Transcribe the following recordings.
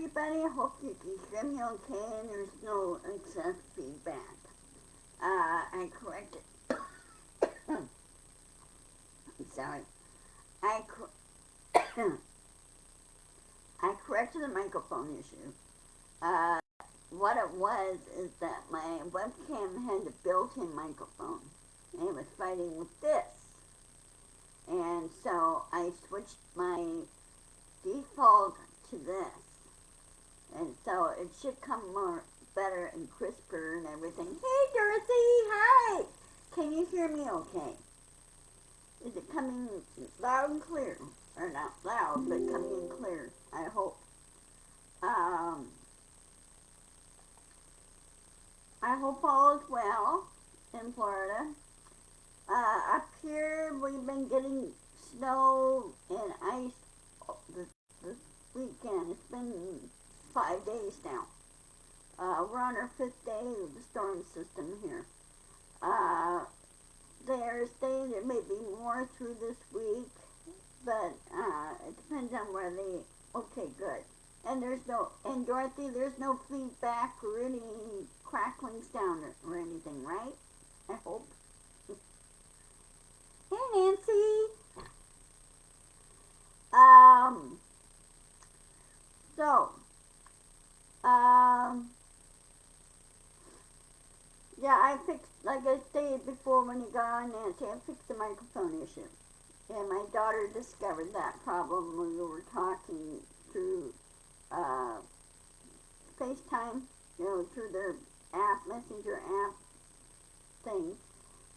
everybody. I hope you can hear me okay and there's no excess feedback. I corrected. I'm sorry. I corrected the microphone issue. What it was is that my webcam had a built-in microphone, and it was fighting with this. And so I switched my default to this. And so it should come more better and crisper and everything. Hey Dorothy, hi! Can you hear me okay? Is it coming loud and clear? Or not loud, but coming in clear, I hope. I hope all is well in Florida. Up here, we've been getting snow and ice this weekend. It's been 5 days now. We're on our 5th day of the storm system here. They're saying there may be more through this week, but it depends on where they. Okay, good. And Dorothy, there's no feedback or any cracklings down or anything, right? I hope. Hey, Nancy. So, yeah, I fixed, like I stated before when you got on, Nancy, I fixed the microphone issue. And my daughter discovered that problem when we were talking through FaceTime, through their app, messenger app thing.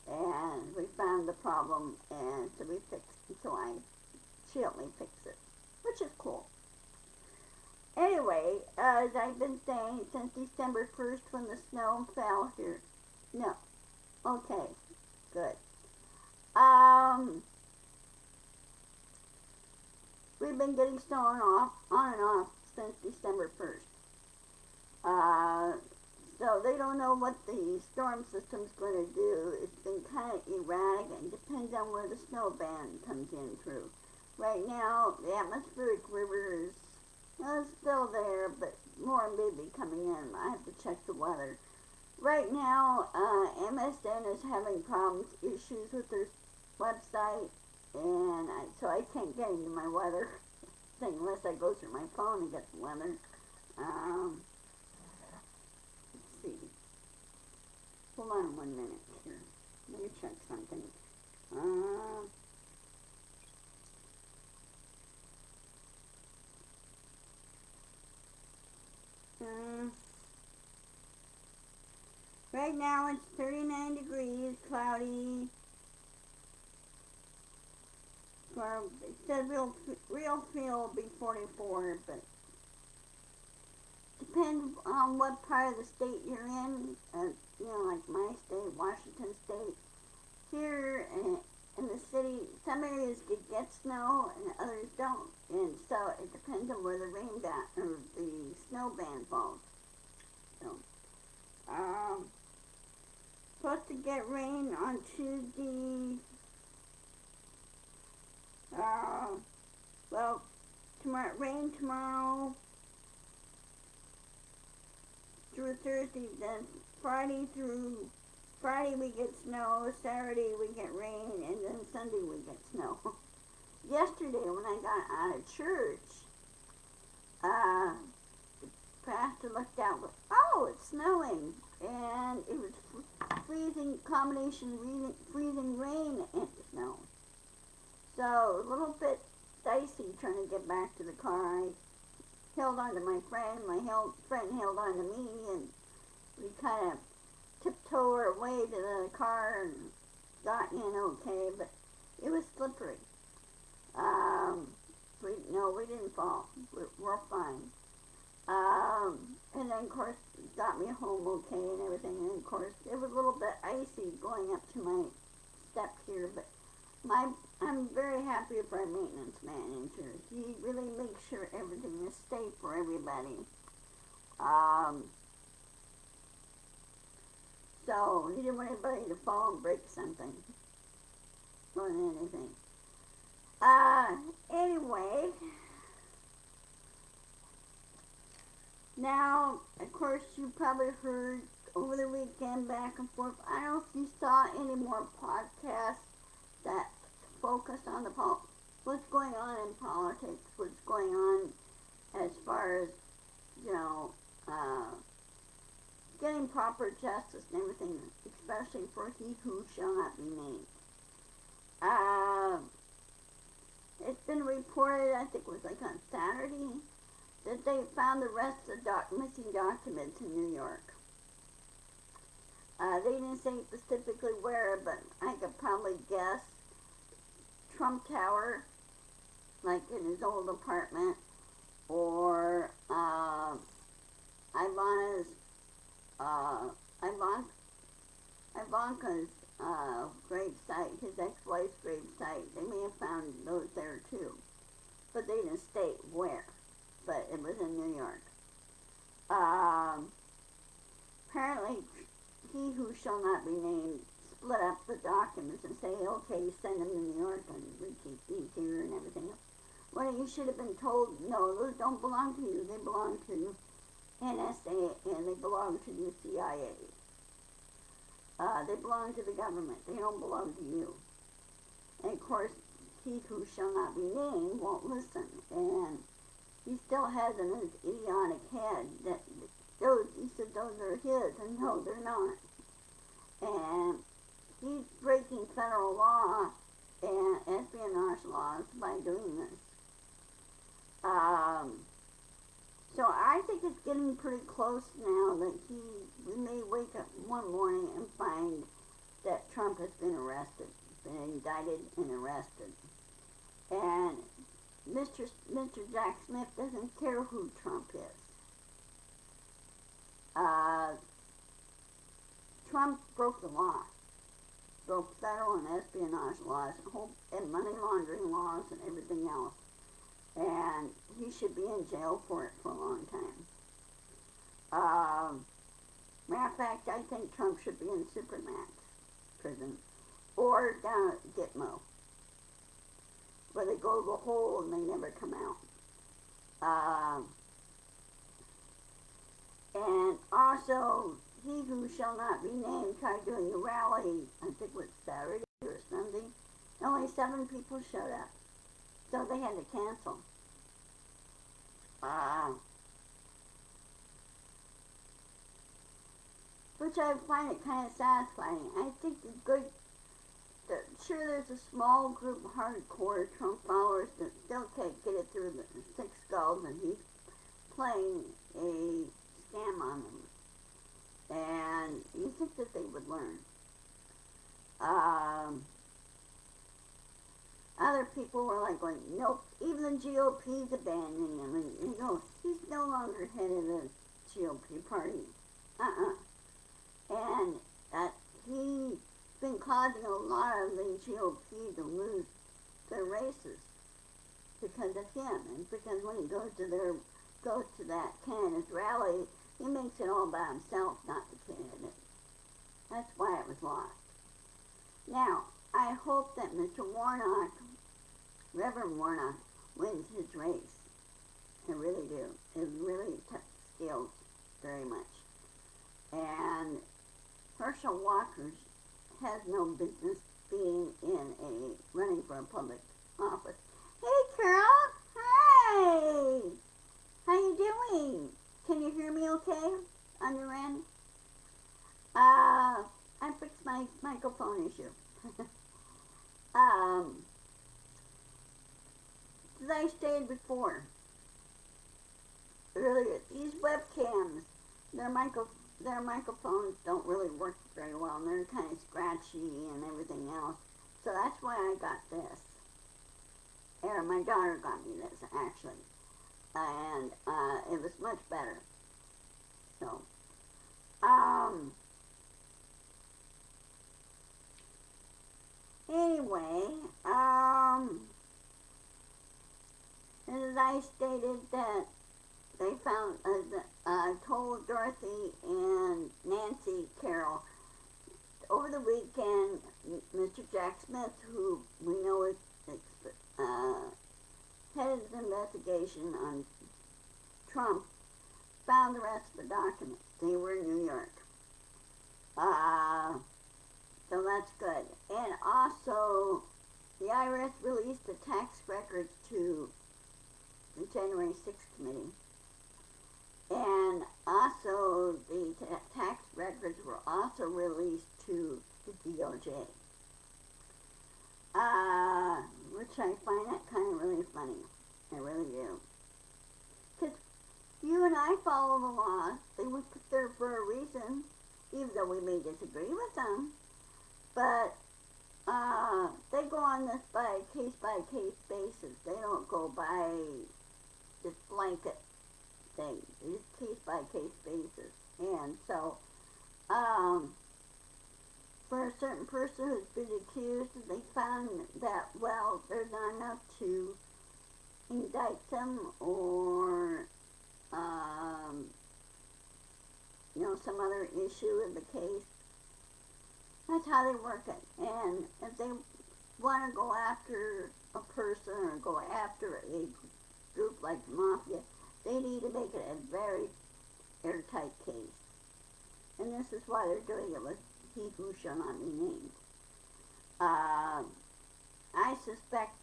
And we found the problem, and so we fixed it. So she helped me fix it, which is cool. Anyway, as I've been saying, since December 1st when the snow fell here. No. Okay. Good. We've been getting snow on and off since December 1st. So they don't know what the storm system's going to do. It's been kind of erratic and depends on where the snow band comes in through. Right now, the atmospheric river is still there, but more may be coming in. I have to check the weather. Right now, MSN is having issues with their website, and so I can't get into my weather thing unless I go through my phone and get the weather. Let's see. Hold on 1 minute here. Let me check something. Right now it's 39 degrees, cloudy. It said real feel will be 44, but depends on what part of the state you're in. Like my state, Washington State. Here in the city, some areas get snow and others don't, and so it depends on where the the snow band falls. So, supposed to get rain on Tuesday. Rain tomorrow through Thursday, then Friday we get snow, Saturday we get rain, and then Sunday we get snow. Yesterday when I got out of church, the pastor looked out, oh, it's snowing, and it was freezing rain and snow. So a little bit dicey trying to get back to the car. I held on to my friend, friend held on to me, and we kind of tiptoed our way to the car and got in okay, but it was slippery. We didn't fall. We're fine. And then, of course, it got me home okay and everything. And, of course, it was a little bit icy going up to my step here, but I'm very happy with our maintenance manager. He really makes sure everything is safe for everybody. So he didn't want anybody to fall and break something or anything. Anyway, Now, of course, you probably heard over the weekend back and forth. I don't know if you saw any more podcasts that focus on what's going on in politics, what's going on as far as, you know, getting proper justice and everything, especially for he who shall not be named. It's been reported, I think it was like on Saturday, that they found the rest of the missing documents in New York. They didn't say specifically where, but I could probably guess Trump Tower, like in his old apartment, or Ivana's, Ivanka's grave site, his ex-wife's grave site. They may have found those there too, but they didn't state where. But it was in New York. Apparently, he who shall not be named split up the documents and say, okay, send them to New York and we keep these here and everything else. Well, you should have been told, no, those don't belong to you. They belong to NSA and they belong to the CIA. They belong to the government. They don't belong to you. And of course, he who shall not be named won't listen. And he still has in his idiotic head that he said those are his, and no, they're not. And he's breaking federal law and espionage laws by doing this. So I think it's getting pretty close now that we may wake up one morning and find that Trump has been arrested, been indicted and arrested. And Mr. Jack Smith doesn't care who Trump is. Trump broke the law, broke federal and espionage laws, and money laundering laws and everything else. And he should be in jail for it for a long time. Matter of fact, I think Trump should be in Supermax prison or down at Gitmo, where they go to the hole and they never come out. And also, he who shall not be named tried doing a rally, I think it was Saturday or Sunday. Only 7 people showed up, so they had to cancel. Which I find it kind of satisfying. I think it's good. Sure, there's a small group of hardcore Trump followers that still can't get it through the thick skulls, and he's playing a scam on them. And you think that they would learn. Other people were like going, nope, even the GOP's abandoning him. And you know, he's no longer head of the GOP party. And he's been causing a lot of the GOP to lose their races because of him. And because when he goes to that candidate's rally, he makes it all by himself, not the candidate. That's why it was lost. Now, I hope that Mr. Warnock, Reverend Warnock, wins his race. I really do. It really scales very much. And Herschel Walker has no business being running for a public office. Hey, Carol. Hey. How you doing? Can you hear me okay on the Rant? I fixed my microphone issue. As I stated before, earlier, these webcams, their microphones don't really work very well, and they're kind of scratchy and everything else. So that's why I got this. Or my daughter got me this, actually. And it was much better. So, anyway, as I stated that they found, I told Dorothy and Nancy Carroll over the weekend, Mr. Jack Smith, who we know is head of the investigation on Trump, found the rest of the documents. They were in New York. So that's good. And also, the IRS released the tax records to the January 6th committee. And also, the tax records were also released to the DOJ. Which I find that kind of really funny. I really do. Because you and I follow the law. They were put there for a reason, even though we may disagree with them. But they go on this by case basis. They don't go by this blanket thing. It's case by case basis. And so, for a certain person who's been accused, they found that, well, there's not enough to indict them or, some other issue in the case. That's how they work it. And if they want to go after a person or go after a group like the Mafia, they need to make it a very airtight case. And this is why they're doing it with he who shall not be named. I suspect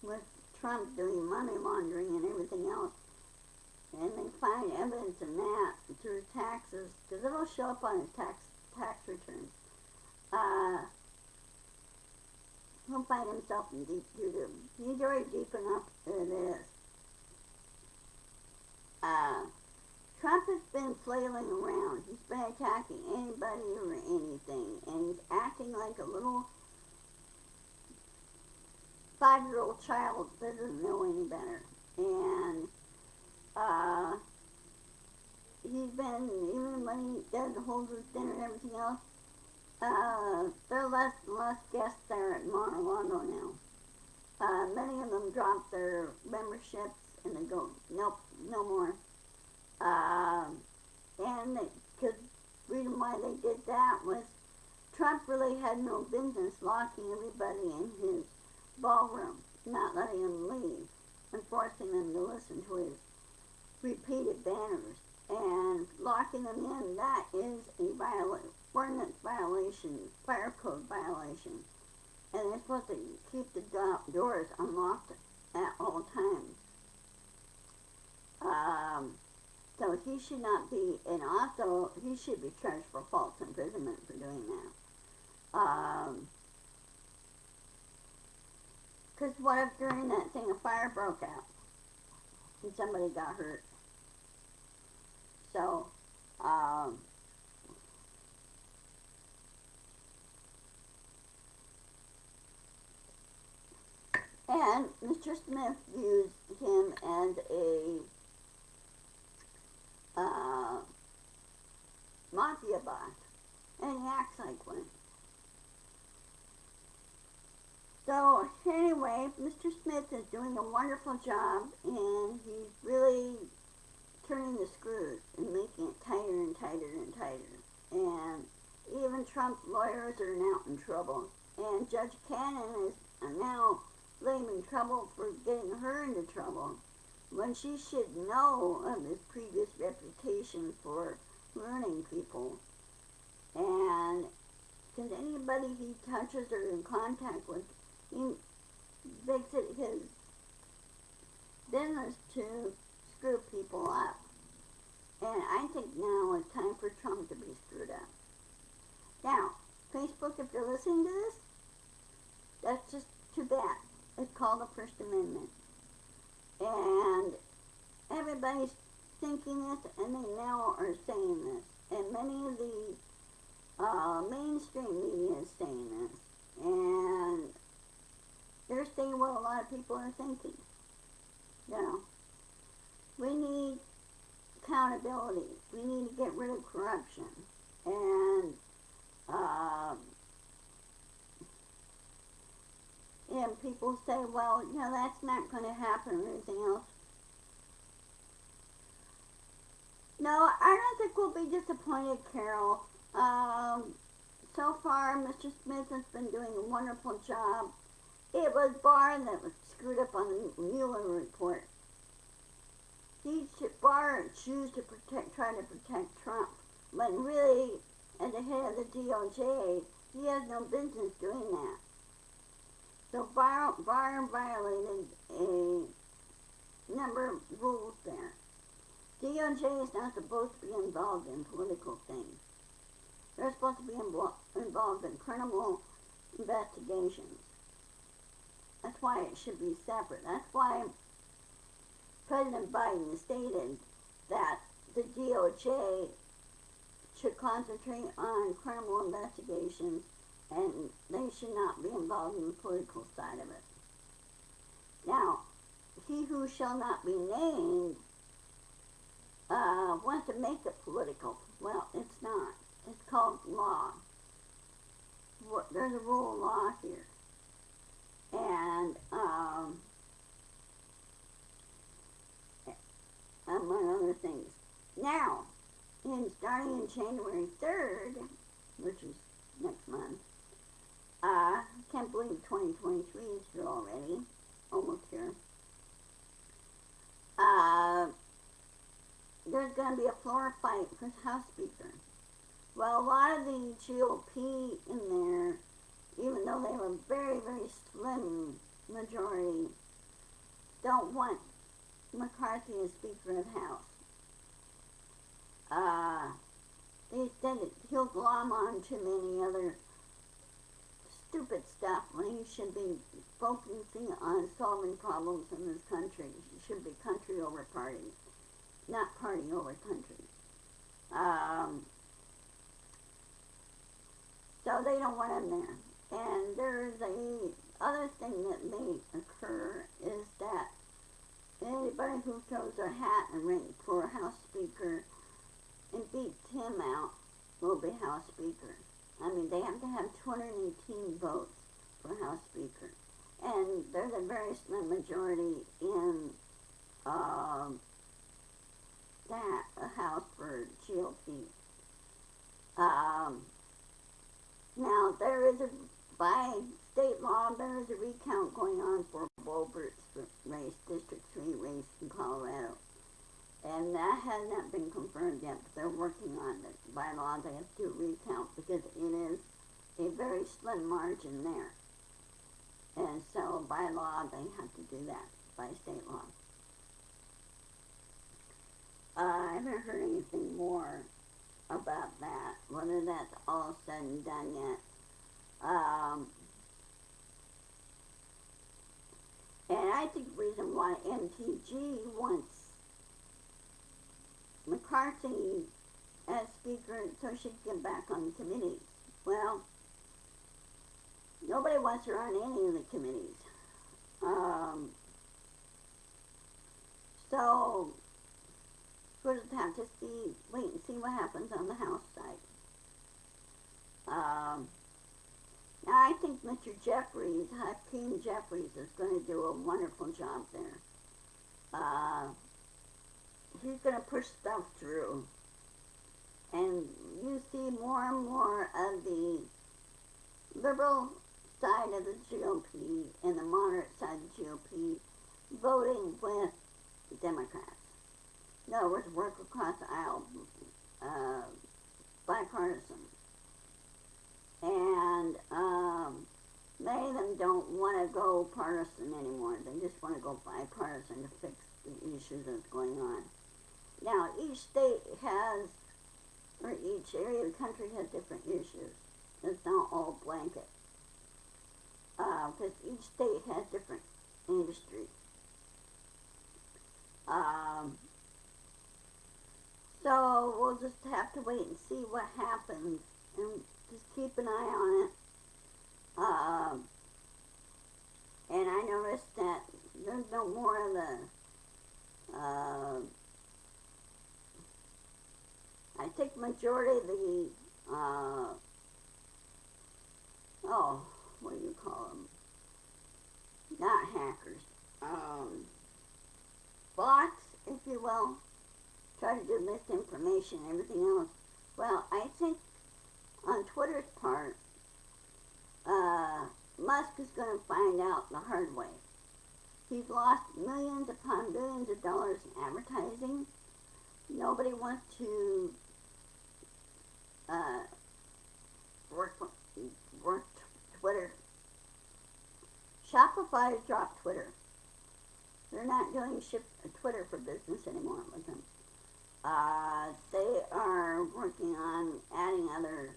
with Trump doing money laundering and everything else, and they find evidence in that through taxes, because it'll show up on his tax returns, he'll find himself in deep doo-doo. He's already deep enough as it is. Trump has been flailing around. He's been attacking anybody or anything, and he's acting like a little 5-year-old child that doesn't know any better. And he's been, even when he does hold his dinner and everything else, there are less and less guests there at Mar-a-Lago now. Many of them drop their memberships and they go, nope, no more. And the reason why they did that was Trump really had no business locking everybody in his ballroom, not letting them leave, and forcing them to listen to his repeated banners. And locking them in, that is a ordinance violation, fire code violation. And they're supposed to keep the doors unlocked at all times. So he should not be, and also he should be charged for false imprisonment for doing that. Because what if during that thing a fire broke out and somebody got hurt? So, and Mr. Smith used him as a mafia boss, and he acts like one. So anyway, Mr. Smith is doing a wonderful job, and he's really turning the screws and making it tighter and tighter and tighter. And even Trump's lawyers are now in trouble. And Judge Cannon is now blaming trouble for getting her into trouble, when she should know of his previous reputation for ruining people. And because anybody he touches or in contact with, he makes it his business to screw people up. And I think now it's time for Trump to be screwed up. Now, Facebook, if you're listening to this, that's just too bad. It's called the First Amendment. And everybody's thinking this, and they now are saying this. And many of the mainstream media is saying this. And they're saying what a lot of people are thinking. You know, we need accountability. We need to get rid of corruption. And people say, well, that's not going to happen or anything else. No, I don't think we'll be disappointed, Carol. So far, Mr. Smith has been doing a wonderful job. It was Barr that was screwed up on the Mueller report. He should bar and choose to try to protect Trump, when really, at the head of the DOJ, he has no business doing that. So Barr violated a number of rules there. DOJ is not supposed to be involved in political things. They're supposed to be involved in criminal investigations. That's why it should be separate. That's why President Biden stated that the DOJ should concentrate on criminal investigations and they should not be involved in the political side of it. Now, he who shall not be named wants to make it political. Well, it's not. It's called law. There's a rule of law here. And among other things. Now, starting in January 3rd, which is next month, I can't believe 2023 is here already, almost here. There's going to be a floor fight for House Speaker. Well, a lot of the GOP in there, even though they have a very, very slim majority, don't want McCarthy as Speaker of the House. They said that he'll glom on too many other stupid stuff when he should be focusing on solving problems in this country. It should be country over party, not party over country. So they don't want him there. And there's a other thing that may occur is that anybody who throws their hat in the ring for a House Speaker and beats him out will be House Speaker. I mean, they have to have 218 votes for House Speaker. And there's a very slim majority in that House for GOP. Now, there is by state law, there is a recount going on for Bobert's race, District 3 race in Colorado. And that has not been confirmed yet, but they're working on it. By law, they have to recount because it is a very slim margin there. And so, by law, they have to do that, by state law. I haven't heard anything more about that, whether that's all said and done yet. And I think the reason why MTG wants McCarthy as Speaker so she can get back on the committees. Well, nobody wants her on any of the committees. So we'll just have to wait and see what happens on the House side. Now I think Mr. Jeffries, Hakeem Jeffries, is going to do a wonderful job there. He's going to push stuff through. And you see more and more of the liberal side of the GOP and the moderate side of the GOP voting with Democrats. In other words, work across the aisle, bipartisan. And many of them don't want to go partisan anymore. They just want to go bipartisan to fix the issues that's going on. Now, each state has, or each area of the country has different issues. It's not all blanket. Because each state has different industries. So we'll just have to wait and see what happens and just keep an eye on it. And I noticed that there's no more of the I think majority of the what do you call them? Not hackers. Bots, if you will, try to do misinformation and everything else. Well, I think on Twitter's part, Musk is going to find out the hard way. He's lost millions upon billions of dollars in advertising. Nobody wants to work Twitter. Shopify has dropped Twitter. They're not doing Twitter for business anymore with them. They are working on adding other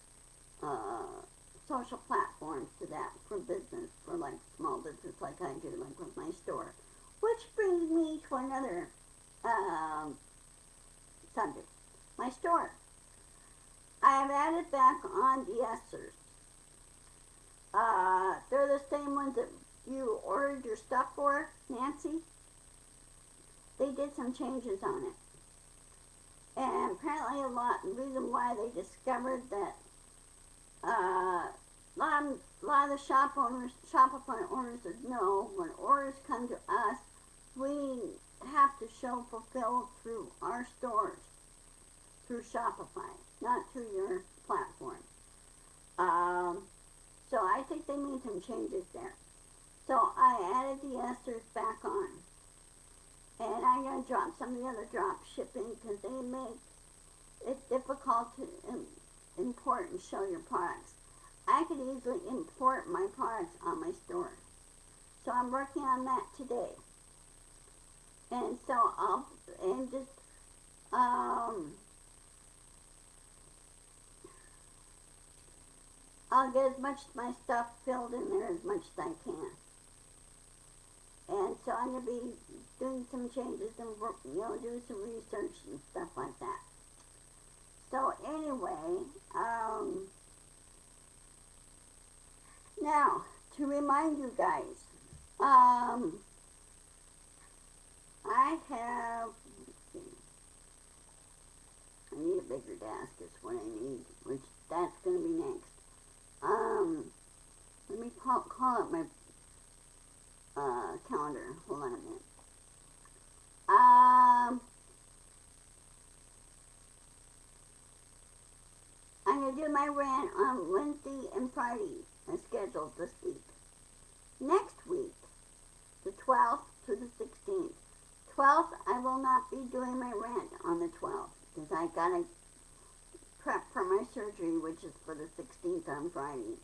social platforms to that for business, for like small business like I do, like with my store. Which brings me to another subject. My store. I have added back on de-esters. They're the same ones that you ordered your stuff for, Nancy. They did some changes on it. And apparently the reason why they discovered that a lot of the Shopify owners said no, when orders come to us, we have to show fulfilled through our stores, through Shopify, not through your platform. So I think they made some changes there. So I added the esters back on. And I'm going to drop some of the other drop shipping because they make it difficult to import and show your products. I could easily import my products on my store. So I'm working on that today. And so I'll get as much of my stuff filled in there as much as I can. And so I'm going to be doing some changes and do some research and stuff like that. So anyway, now to remind you guys, I have, I need a bigger desk is what I need, which that's going to be next. Let me call up my calendar. Hold on a minute. I'm going to do my rant on Wednesday and Friday as scheduled this week. Next week, the 12th to the 16th. 12th, I will not be doing my rant on the 12th because I got to prep for my surgery, which is for the 16th on Friday.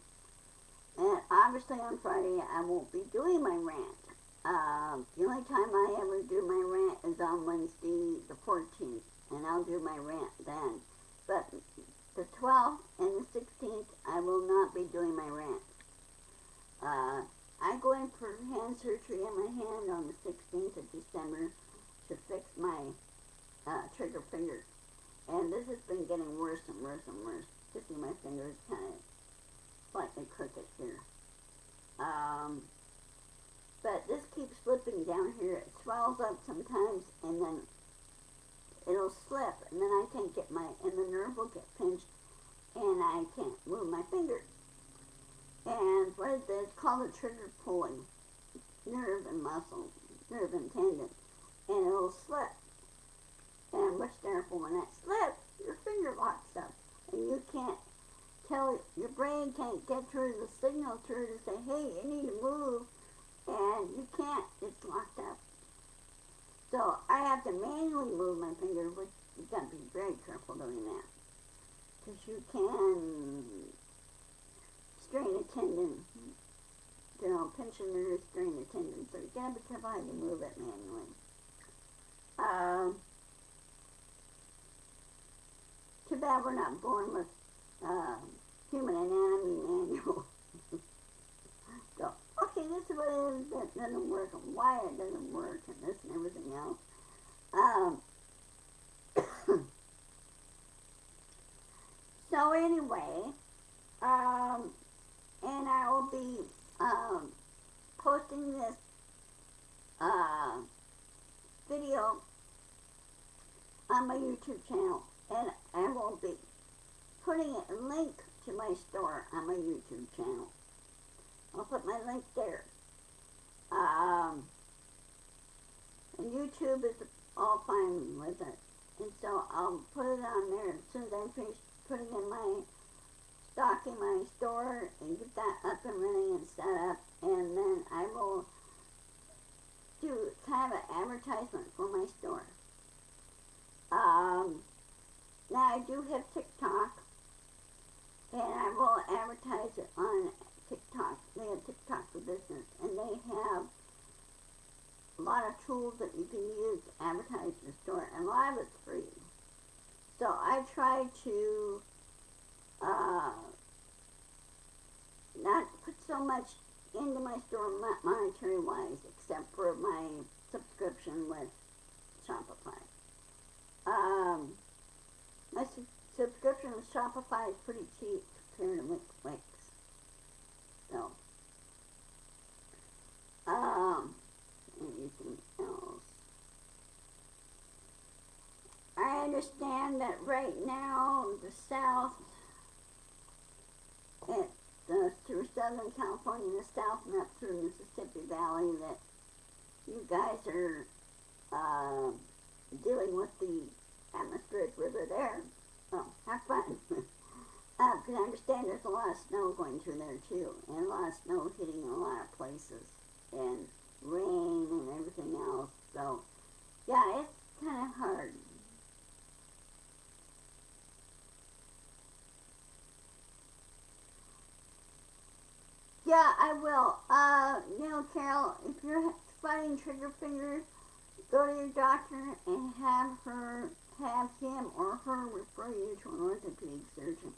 And obviously on Friday, I won't be doing my rant. The only time I ever do my rant is on Wednesday the 14th, and I'll do my rant then. But the 12th and the 16th, I will not be doing my rant. I go in for hand surgery on my hand on the 16th of December to fix my trigger finger. And this has been getting worse and worse and worse. You see my finger is kind of slightly crooked here. But this keeps slipping down here. It swells up sometimes and then it'll slip and then I can't get and the nerve will get pinched and I can't move my finger. And what is it? It's called a trigger pulling nerve and muscle, nerve and tendon. And it'll slip. And what's therefore when that slips, your finger locks up. And you can't tell, your brain can't get through the signal through to say, hey, you need to move. And you can't, it's locked up. So I have to manually move my finger, which you've got to be very careful doing that. Because you can strain a tendon. Pinch a nerve, strain a tendon. So you got to be careful how you move it manually. Too bad we're not born with human anatomy manual. So, okay, this is what it is that doesn't work and why it doesn't work and this and everything else. So anyway, and I will be posting this video on my YouTube channel, and I will be putting a link to my store on my YouTube channel. I'll put my link there. And YouTube is all fine with it. And so I'll put it on there as soon as I finish putting in my stock in my store and get that up and running and set up. And then I will to have an advertisement for my store. Now I do have TikTok, and I will advertise it on TikTok. They have TikTok for business, and they have a lot of tools that you can use to advertise your store, and a lot of it's free. So I try to not put so much into my store monetary wise, except for my subscription with Shopify. My subscription with Shopify is pretty cheap compared to Wix. So, anything else? I understand that right now the South, through Southern California, the South, and up through Mississippi Valley, that you guys are dealing with the atmospheric river there. Oh, have fun. Because I understand there's a lot of snow going through there too, and a lot of snow hitting a lot of places, and rain and everything else. So, yeah, it's kind of hard. Yeah, I will. Carol, if you're fighting trigger fingers, go to your doctor and have him or her refer you to an orthopedic surgeon,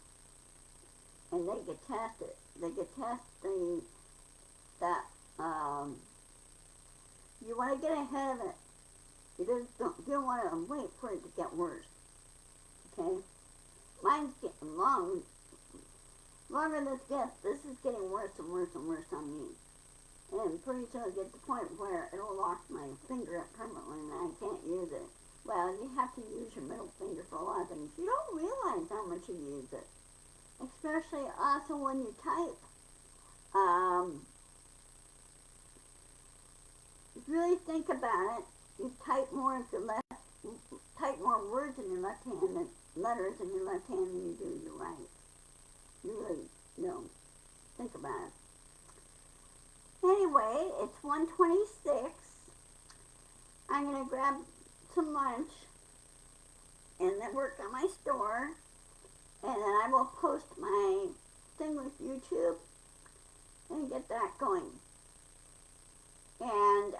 and they get tested. They get tested that you want to get ahead of it. You don't want to wait for it to get worse. Okay, mine's getting longer this is getting worse and worse and worse on me. And pretty soon I'll get to the point where it'll lock my finger up permanently and I can't use it. Well, you have to use your middle finger for a lot of things. You don't realize how much you use it. Especially also when you type. If you really think about it, you type more more words in your left hand than letters in your left hand than you do your right. You really don't think about it. Anyway, it's 1:26. I'm going to grab some lunch and then work on my store. And then I will post my thing with YouTube and get that going. And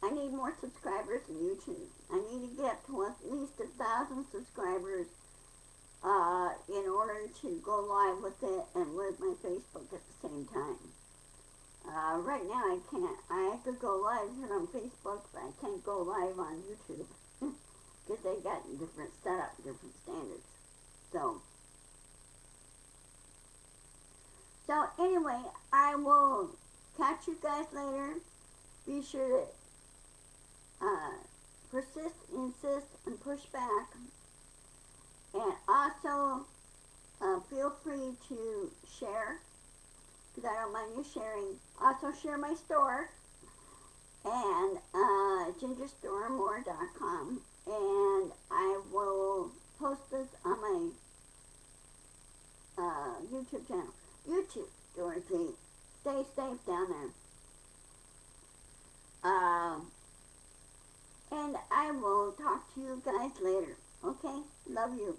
I need more subscribers on YouTube. I need to get to at least 1,000 subscribers in order to go live with it and with my Facebook at the same time. Right now I can't. I could go live here on Facebook, but I can't go live on YouTube because they got different setup, different standards. So anyway, I will catch you guys later. Be sure to persist, insist, and push back. And also, feel free to share, because I don't mind you sharing. Also, share my store, and gingerstoremore.com, and I will post this on my YouTube channel. YouTube, Dorothy. Stay safe down there. And I will talk to you guys later. Okay? Love you.